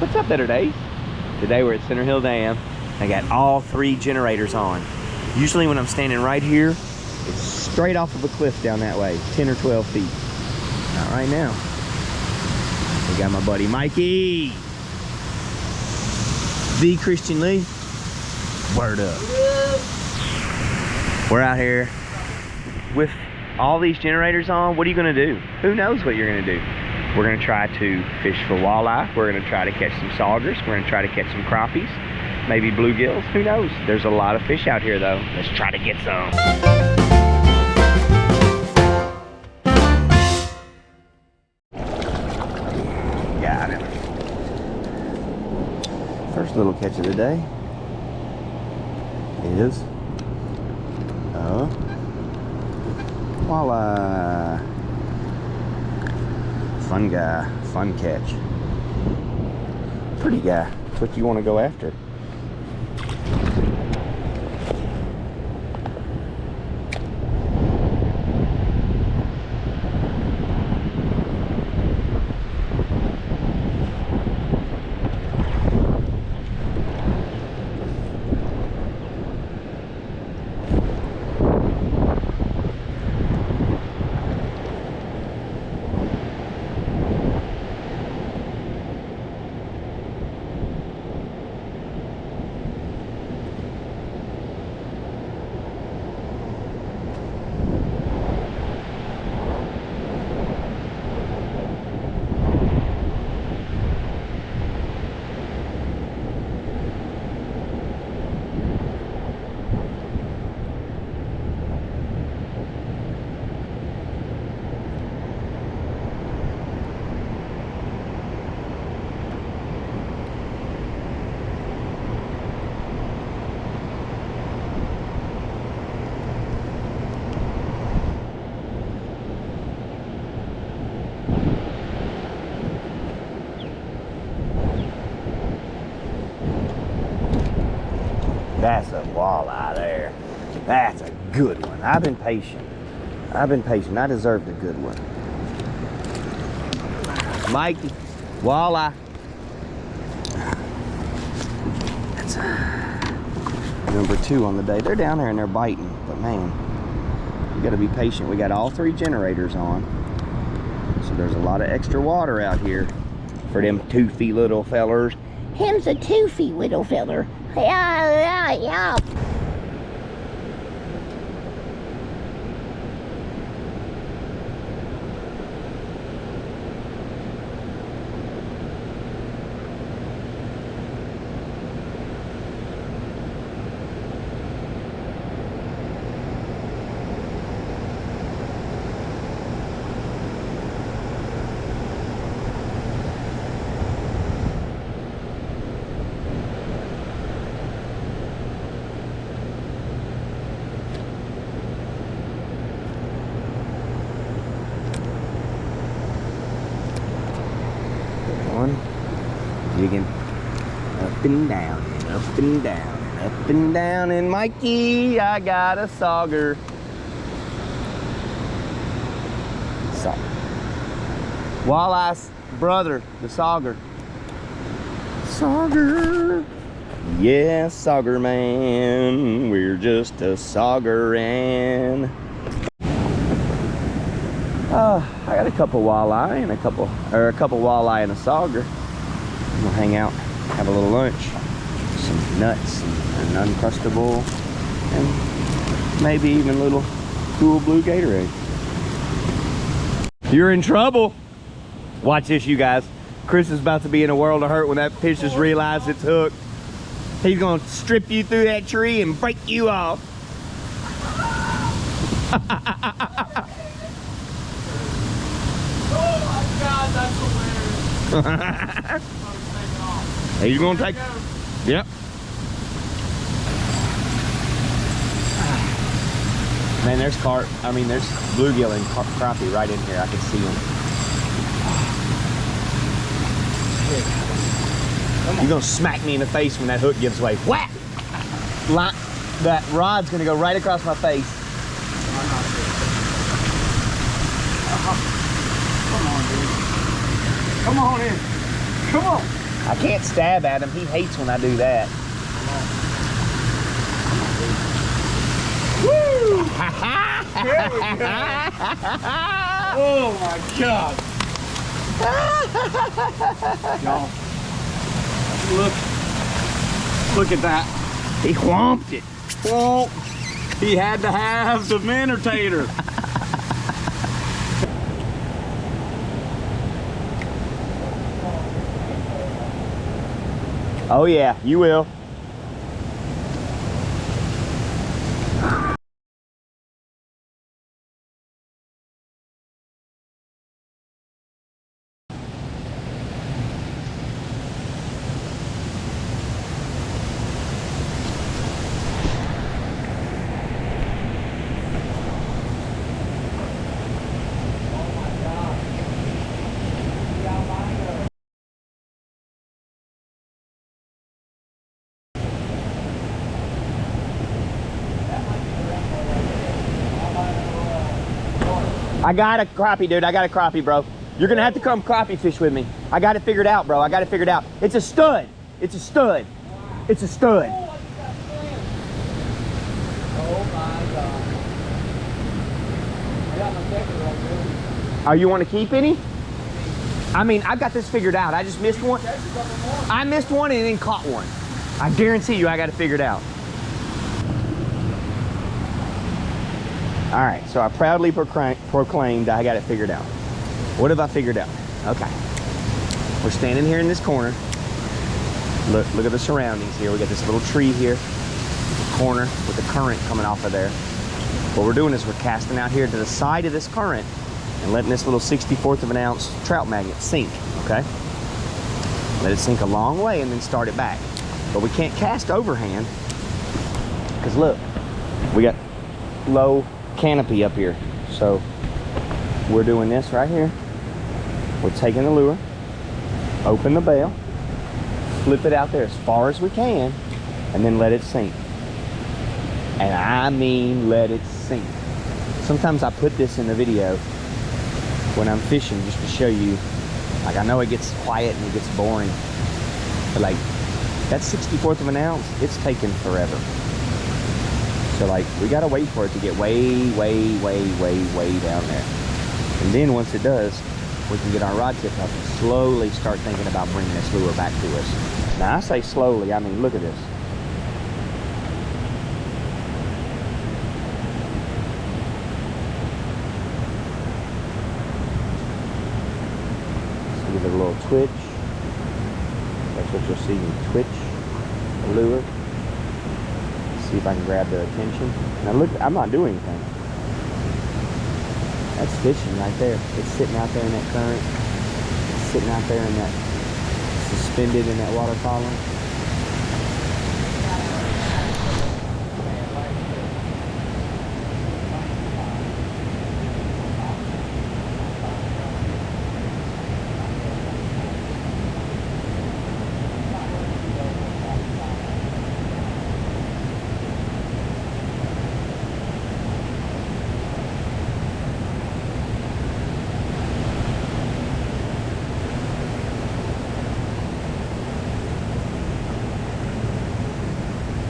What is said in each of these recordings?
What's up, Better Days? Today we're at Center Hill Dam. I got all 3 generators on. Usually when I'm standing right here, it's straight off of a cliff down that way, 10 or 12 feet. Not right now. We got my buddy Mikey. The Christian Lee. Word up. We're out here with all these generators on. What are you gonna do? Who knows what you're gonna do? We're gonna try to fish for walleye. We're gonna try to catch some saugers. We're gonna try to catch some crappies, maybe bluegills. Who knows? There's a lot of fish out here though. Let's try to get some. Got him. First little catch of the day is walleye. Fun guy, fun catch. Pretty guy. That's what you want to go after. That's a walleye there. That's a good one. I've been patient. I deserved a good one. Mikey, walleye. That's number 2 on the day. They're down there and they're biting, but man, you gotta be patient. We got all 3 generators on. So there's a lot of extra water out here for them toothy little fellers. Him's a toothy little feller. Yeah. Digging up and down and up and down and up and down, and Mikey, I got a sauger. Walleye's brother, the sauger. Sauger. Yeah, sauger man. We're just a saugerin'. I got a couple walleye and a couple walleye and a sauger. We'll hang out, have a little lunch, some nuts and an Uncrustable, and maybe even a little cool blue Gatorade. You're in trouble. Watch this, you guys. Chris is about to be in a world of hurt when that fish has realized it's hooked. He's gonna strip you through that tree and break you off. Oh my God, that's hilarious. He's gonna take. Yep. Man, there's there's bluegill and crappie right in here. I can see them. You're gonna smack me in the face when that hook gives way. Whack! That rod's gonna go right across my face. Come on, dude. Come on in. Come on. I can't stab at him. He hates when I do that. Woo! Here we go. Oh my God. Y'all, look at that. He whomped it. Well, he had to have the minutator. Oh yeah, you will. I got a crappie, dude. I got a crappie, bro. You're gonna have to come crappie fish with me. I got it figured out, bro. I got it figured out. It's a stud. It's a stud. It's a stud. Oh my God. I got my second right there. Oh, you want to keep any? I mean, I got this figured out. I just missed one. I missed one and then caught one. I guarantee you I got it figured out. All right, so I proudly proclaimed I got it figured out. What have I figured out? Okay. We're standing here in this corner. Look at the surroundings here. We got this little tree here, corner with the current coming off of there. What we're doing is we're casting out here to the side of this current and letting this little 64th of an ounce trout magnet sink, okay? Let it sink a long way and then start it back. But we can't cast overhand because look, we got low canopy up here. So we're doing this right here. We're taking the lure, open the bail, flip it out there as far as we can, and then let it sink. And I mean let it sink. Sometimes I put this in the video when I'm fishing just to show you, like, I know it gets quiet and it gets boring, but like that 64th of an ounce, it's taking forever. So like we gotta wait for it to get way down there. And then once it does, we can get our rod tip up and slowly start thinking about bringing this lure back to us. Now I say slowly, I mean look at this. So give it a little twitch. That's what you'll see, you twitch the lure. See if I can grab their attention. Now look, I'm not doing anything. That's fishing right there. It's sitting out there in that current. It's sitting out there in that, suspended in that waterfall.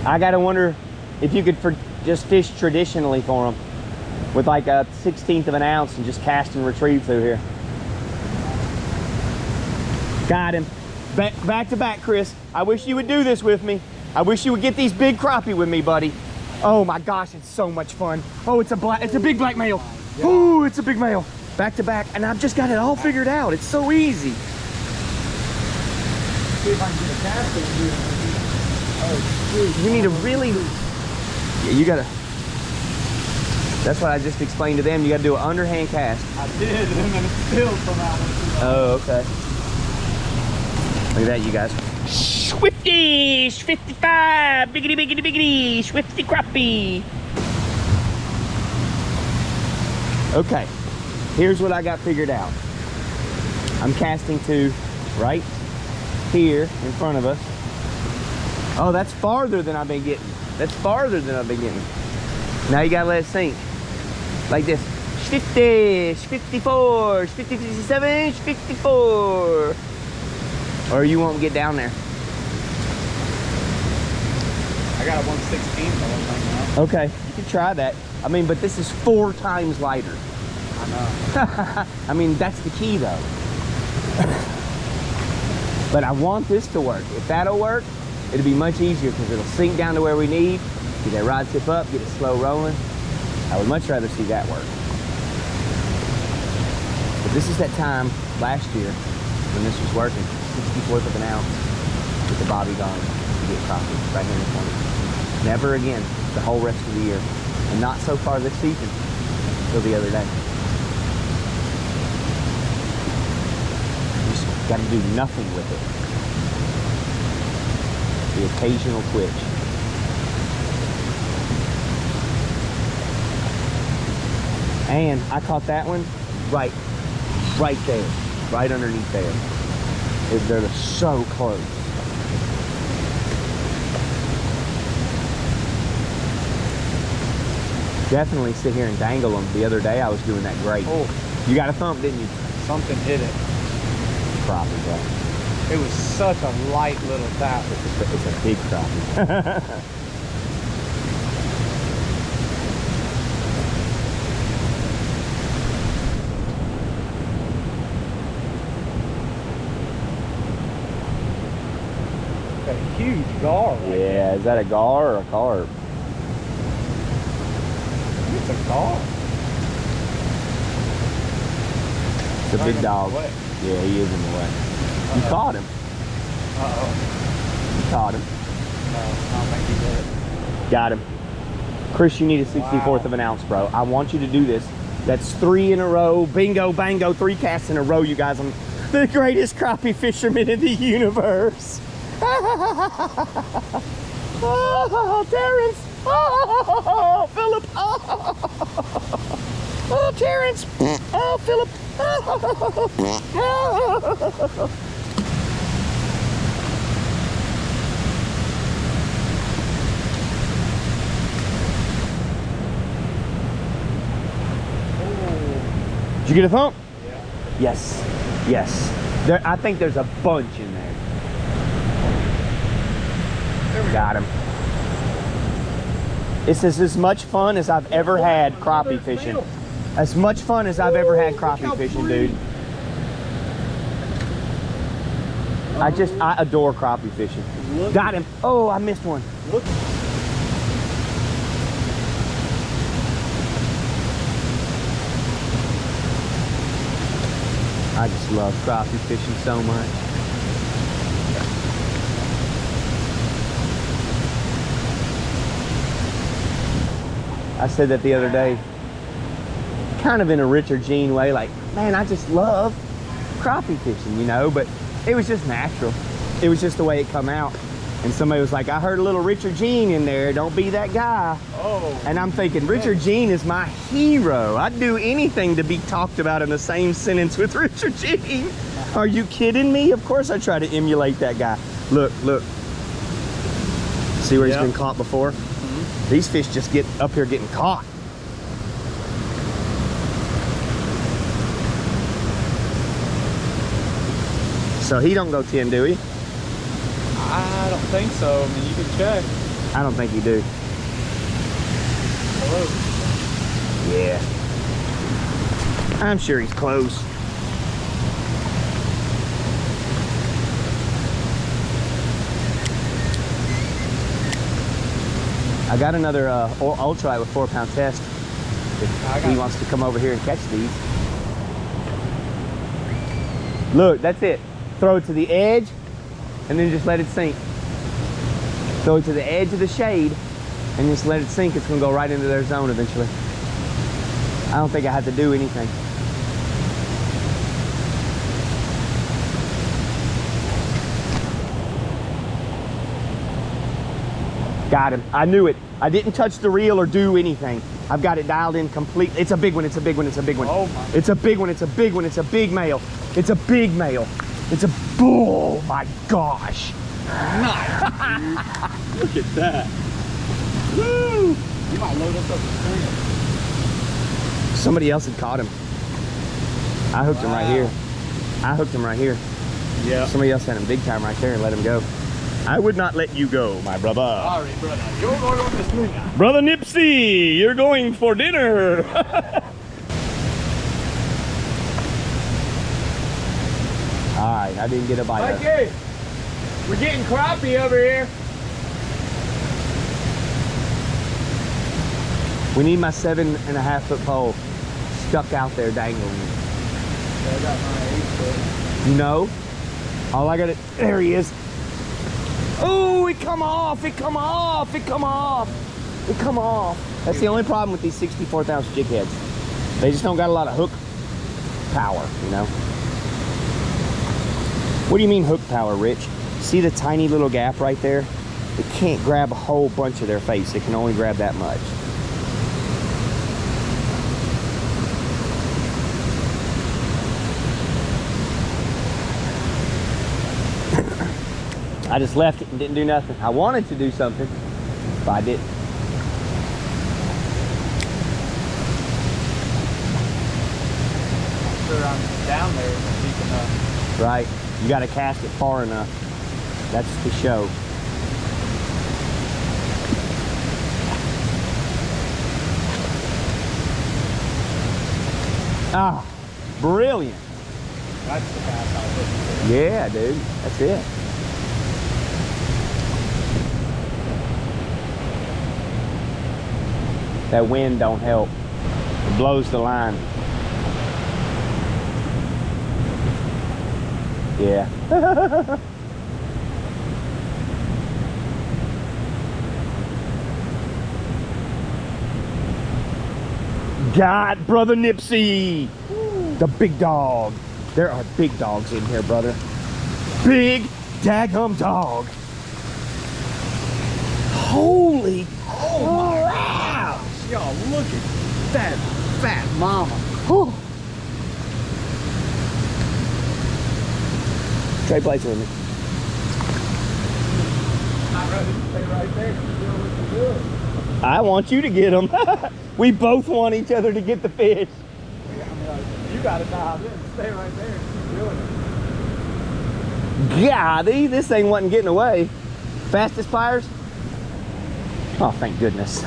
I gotta wonder if you could just fish traditionally for them with like a 16th of an ounce and just cast and retrieve through here. Got him. Back to back, Chris. I wish you would do this with me. I wish you would get these big crappie with me, buddy. Oh my gosh, it's so much fun. Oh, it's a big black male. Oh, it's a big male. Back to back, and I've just got it all figured out. It's so easy. See if I can get a cast in here. You need to really, yeah, you gotta, that's what I just explained to them. You gotta do an underhand cast. I did, and then it spilled from out one. Oh, okay. Look at that, you guys. Swifty, 55, biggity, swifty crappie. Okay, here's what I got figured out. I'm casting to right here in front of us. Oh, that's farther than I've been getting. That's farther than I've been getting. Now you gotta let it sink. Like this. 50, 54, 50, 57, 54. Or you won't get down there? I got a 1/16 right now. Okay, you can try that. I mean, but this is 4 times lighter. I know. I mean, that's the key though. But I want this to work. If that'll work, it'll be much easier because it'll sink down to where we need, get that rod tip up, get it slow rolling. I would much rather see that work. But this is that time last year when this was working, 64th of an ounce with the bobby gone to get crappie right here in the corner. Never again the whole rest of the year. And not so far this season until the other day. Just got to do nothing with it. The occasional twitch. And I caught that one right there, right underneath there. They're so close. Definitely sit here and dangle them. The other day I was doing that great. Oh, you got a thump, didn't you? something hit it. Crappie, bro. It was such a light little tap. It's a big crappie. A huge gar. Yeah, is that a gar or a carp? It's a gar. It's a big dog. Yeah, he is in the way. You caught him. You caught him. No, I don't think he did it. Got him. Chris, you need a 64th of an ounce, bro. I want you to do this. That's 3 in a row. Bingo, bango, 3 casts in a row, you guys. I'm the greatest crappie fisherman in the universe. Oh, Terrence. Oh, Philip. Oh, Terrence. Oh, Philip. Did you get a thump? Yeah. Yes. Yes. I think there's a bunch in there. There we Got him. This is as much fun as I've ever had crappie fishing. As much fun as I've ever had crappie fishing, dude. I adore crappie fishing. Got him. Oh, I missed one. Look. I just love crappie fishing so much. I said that the other day, kind of in a Richard Gene way, like, man, I just love crappie fishing, you know, but it was just natural. It was just the way it come out. And somebody was like, I heard a little Richard Gene in there, don't be that guy. Oh. And I'm thinking, Richard Gene is my hero. I'd do anything to be talked about in the same sentence with Richard Gene. Are you kidding me? Of course I try to emulate that guy. Look, look. See where he's been caught before? Mm-hmm. These fish just get up here getting caught. So he don't go 10, do he? I don't think so. I mean, you can check. I don't think you do. Hello. Yeah. I'm sure he's close. I got another ultralight with 4-pound test. If he wants to come over here and catch these. Look, that's it. Throw it to the edge and then just let it sink. Throw it to the edge of the shade and just let it sink. It's gonna go right into their zone eventually. I don't think I have to do anything. Got him. I knew it. I didn't touch the reel or do anything. I've got it dialed in completely. It's a big one. It's a big one. It's a big one. Oh my. It's a big one. It's a big one. It's a big male. It's a big male. It's a, oh my gosh. Nice, dude. Look at that. Woo! You might load us up the Somebody else had caught him. I hooked him right here. I hooked him right here. Yeah. Somebody else had him big time right there and let him go. I would not let you go, my brother. Sorry, brother. You're going on this moon. Brother Nipsey, you're going for dinner. All right, I didn't get a bite. Okay, we're getting crappie over here. We need my 7.5 foot pole stuck out there dangling. I got my 8 foot. You know? All I got it. There he is. Oh, it come off. It come off. It come off. It come off. That's the only problem with these 64th ounce jig heads. They just don't got a lot of hook power, you know? What do you mean hook power, Rich? See the tiny little gap right there? It can't grab a whole bunch of their face. It can only grab that much. I just left it and didn't do nothing. I wanted to do something, but I didn't. I'm sure I'm down there deep enough. Right. You got to cast it far enough. That's the show. Ah, brilliant. That's the cast I was looking for. Yeah, dude. That's it. That wind don't help. It blows the line. Yeah. God, brother Nipsey. The big dog. There are big dogs in here, brother. Big daggum dog. Holy crap. Y'all, look at that fat mama. Whew. Trade plates with me. Not ready to stay right there. You're doing what you're doing. I want you to get them. We both want each other to get the fish. You gotta dive in. Stay right there and keep doing it. Golly, this thing wasn't getting away. Fastest pliers? Oh, thank goodness.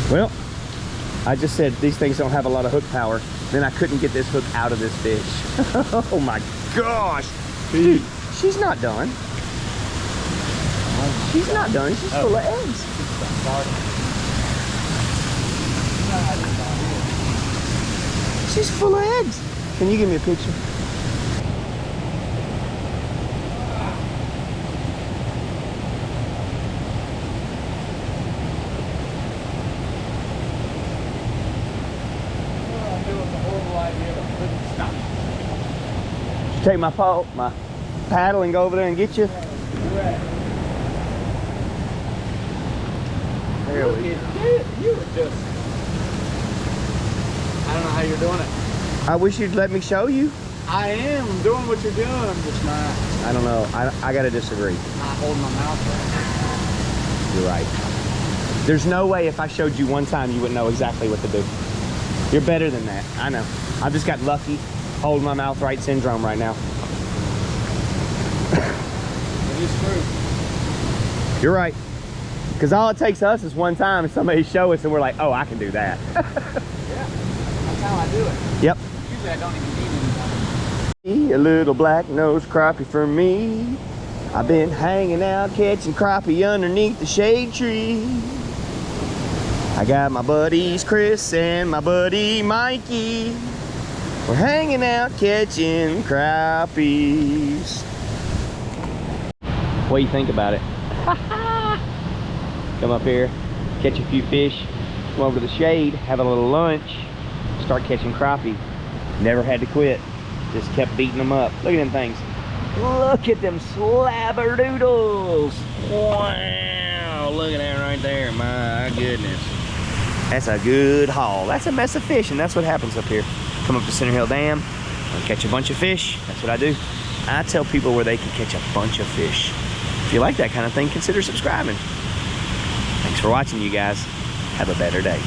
Well, I just said these things don't have a lot of hook power. Then I couldn't get this hook out of this fish. Oh my gosh. Dude, she's not done. She's not done. She's full of eggs. She's full of eggs. Can you give me a picture? Take my pole, my paddle, and go over there and get you. There we go. You were just, I don't know how you're doing it. I wish you'd let me show you. I am doing what you're doing. I'm just not I don't know. I gotta disagree. holding my mouth right. You're right. There's no way if I showed you one time you wouldn't know exactly what to do. You're better than that. I know. I've just got lucky. Hold my mouth right syndrome right now. It is true. You're right. Because all it takes us is one time and somebody show us and we're like, oh, I can do that. Yeah, that's how I do it. Yep. Usually I don't even need anything. A little black nose crappie for me. I've been hanging out catching crappie underneath the shade tree. I got my buddies Chris and my buddy Mikey. We're hanging out catching crappies. What do you think about it? Come up here, catch a few fish, come over to the shade, have a little lunch, start catching crappie. Never had to quit. Just kept beating them up. Look at them things. Look at them slabberdoodles. Wow, look at that right there. My goodness. That's a good haul. That's a mess of fish, and that's what happens up here. Come up to Center Hill Dam and catch a bunch of fish. That's what I do. I tell people where they can catch a bunch of fish. If you like that kind of thing, consider subscribing. Thanks for watching, you guys. Have a better day.